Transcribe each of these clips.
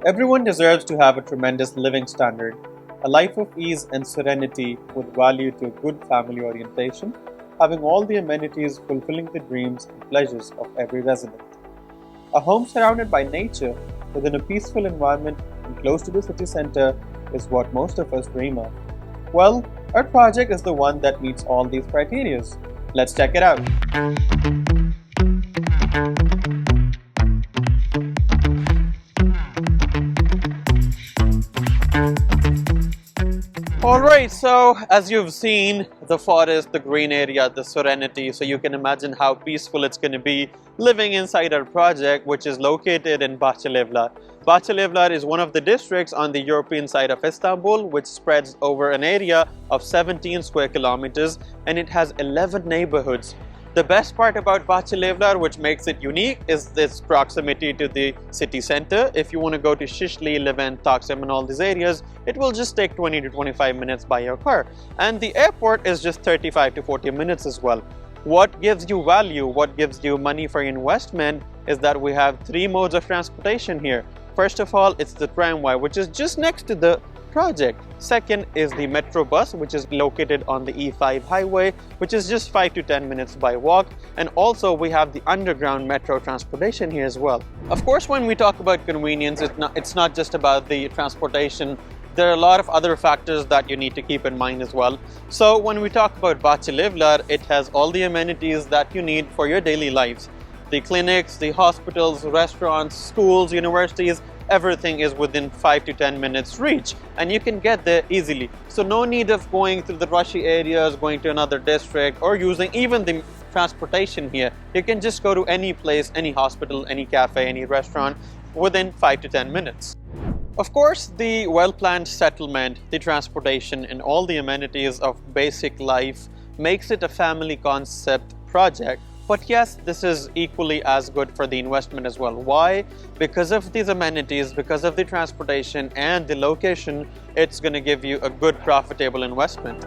Everyone deserves to have a tremendous living standard, a life of ease and serenity with value to good family orientation, having all the amenities fulfilling the dreams and pleasures of every resident. A home surrounded by nature within a peaceful environment and close to the city center is what most of us dream of. Well, our project is the one that meets all these criteria. Let's check it out. Alright, so as you've seen, the forest, the green area, the serenity, so you can imagine how peaceful it's going to be living inside our project, which is located in Bahçelievler. Bahçelievler is one of the districts on the European side of Istanbul, which spreads over an area of 17 square kilometers, and it has 11 neighborhoods. The best part about Bahçelievler, which makes it unique, is its proximity to the city center. If you want to go to Şişli, Levent, Taksim and all these areas, it will just take 20 to 25 minutes by your car. And the airport is just 35 to 40 minutes as well. What gives you value, what gives you money for investment is that we have three modes of transportation here. First of all, it's the tramway, which is just next to the project. Second is the Metrobus, which is located on the E5 highway, which is just 5 to 10 minutes by walk. And also we have the underground metro transportation here as well. Of course, when we talk about convenience, it's not just about the transportation. There are a lot of other factors that you need to keep in mind as well. So when we talk about Bahçelievler, it has all the amenities that you need for your daily lives. The clinics, the hospitals, restaurants, schools, universities, everything is within 5 to 10 minutes reach, and you can get there easily. So no need of going through the rushy areas, going to another district, or using even the transportation here. You can just go to any place, any hospital, any cafe, any restaurant within 5 to 10 minutes. Of course, the well-planned settlement, the transportation, and all the amenities of basic life makes it a family concept project. But yes, this is equally as good for the investment as well. Why? Because of these amenities, because of the transportation and the location, it's going to give you a good profitable investment.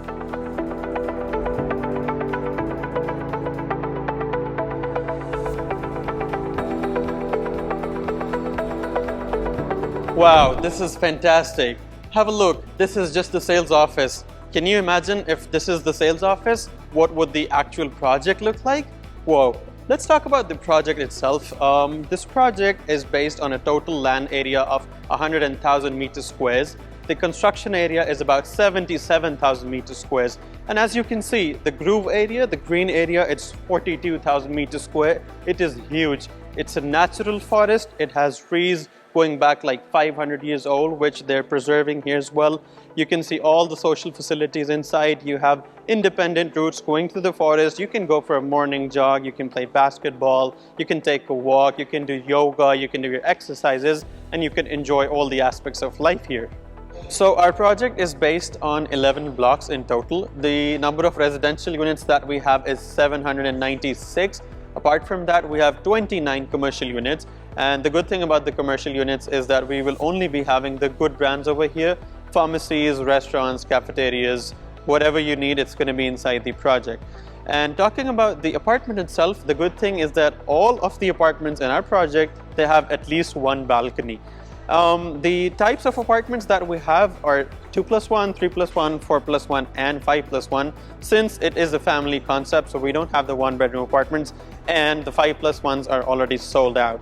Wow, this is fantastic. Have a look. This is just the sales office. Can you imagine if this is the sales office? What would the actual project look like? Whoa. Let's talk about the project itself. This project is based on a total land area of 100,000 meters squares. The construction area is about 77,000 meters squares. And as you can see, the groove area, the green area, it's 42,000 meters square. It is huge. It's a natural forest. It has trees going back like 500 years old, which they're preserving here as well. You can see all the social facilities inside. You have independent routes going through the forest. You can go for a morning jog, you can play basketball, you can take a walk, you can do yoga, you can do your exercises, and you can enjoy all the aspects of life here. So our project is based on 11 blocks in total. The number of residential units that we have is 796. Apart from that, we have 29 commercial units. And the good thing about the commercial units is that we will only be having the good brands over here. Pharmacies, restaurants, cafeterias, whatever you need, it's going to be inside the project. And talking about the apartment itself, the good thing is that all of the apartments in our project, they have at least one balcony. The types of apartments that we have are 2+1, 3+1, 4+1 and 5+1. Since it is a family concept, so we don't have the one-bedroom apartments, and the 5+1s are already sold out.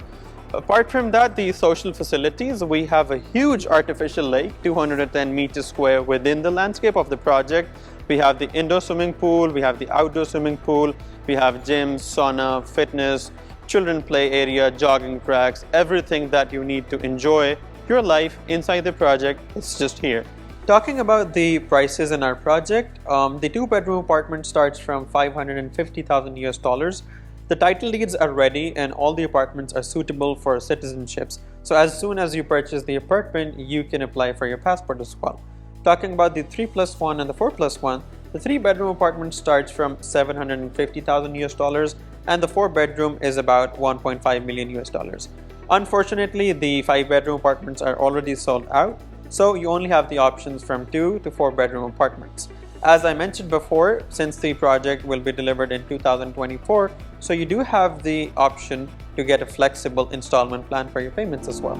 Apart from that, the social facilities, we have a huge artificial lake, 210 meters square within the landscape of the project. We have the indoor swimming pool, we have the outdoor swimming pool, we have gyms, sauna, fitness, children play area, jogging tracks, everything that you need to enjoy your life inside the project, it's just here. Talking about the prices in our project, the 2-bedroom apartment starts from $550,000 US. The title deeds are ready and all the apartments are suitable for citizenships. So as soon as you purchase the apartment, you can apply for your passport as well. Talking about the 3+1 and the 4+1, the 3-bedroom apartment starts from $750,000 US and the 4-bedroom is about $1.5 million US. Unfortunately, the 5-bedroom apartments are already sold out, so you only have the options from 2 to 4-bedroom apartments. As I mentioned before, since the project will be delivered in 2024, so you do have the option to get a flexible installment plan for your payments as well.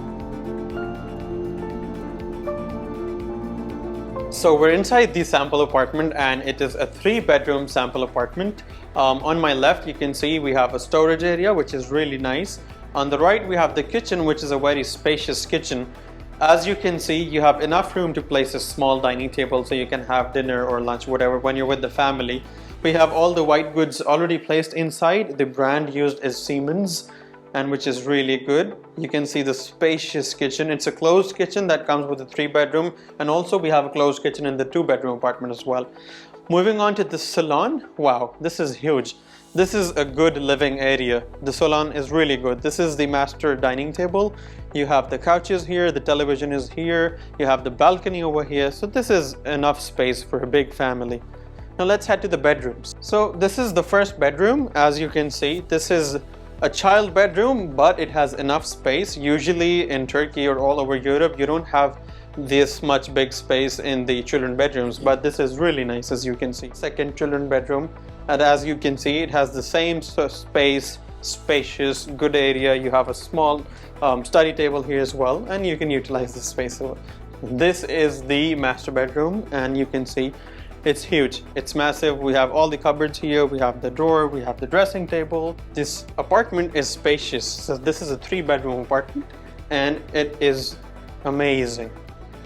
So we're inside the sample apartment, and it is a 3-bedroom sample apartment. On my left, you can see we have a storage area, which is really nice. On the right, we have the kitchen, which is a very spacious kitchen. As you can see, you have enough room to place a small dining table so you can have dinner or lunch, whatever, when you're with the family. We have all the white goods already placed inside. The brand used is Siemens, and which is really good. You can see the spacious kitchen. It's a closed kitchen that comes with a 3-bedroom, and also we have a closed kitchen in the 2-bedroom apartment as well. Moving on to the salon. Wow, this is huge. This is a good living area. The salon is really good. This is the master dining table. You have the couches here, the television is here, you have the balcony over here. So this is enough space for a big family. Now let's head to the bedrooms. So this is the first bedroom. As you can see, this is a child bedroom, but it has enough space. Usually in Turkey or all over Europe, you don't have this much big space in the children bedrooms, but this is really nice, as you can see. Second children bedroom, and as you can see, it has the same space, spacious, good area. You have a small study table here as well, and you can utilize this space. So this is the master bedroom, and you can see it's huge, it's massive. We have all the cupboards here, we have the drawer, we have the dressing table. This apartment is spacious. So this is a 3-bedroom apartment, and it is amazing.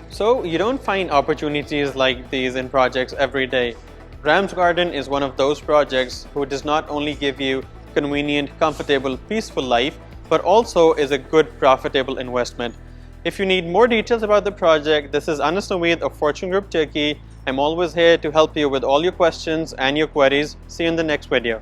So you don't find opportunities like these in projects every day. Ram's Garden is one of those projects who does not only give you convenient, comfortable, peaceful life, but also is a good, profitable investment. If you need more details about the project, this is Anas Naweed of Fortune Group Turkey. I'm always here to help you with all your questions and your queries. See you in the next video.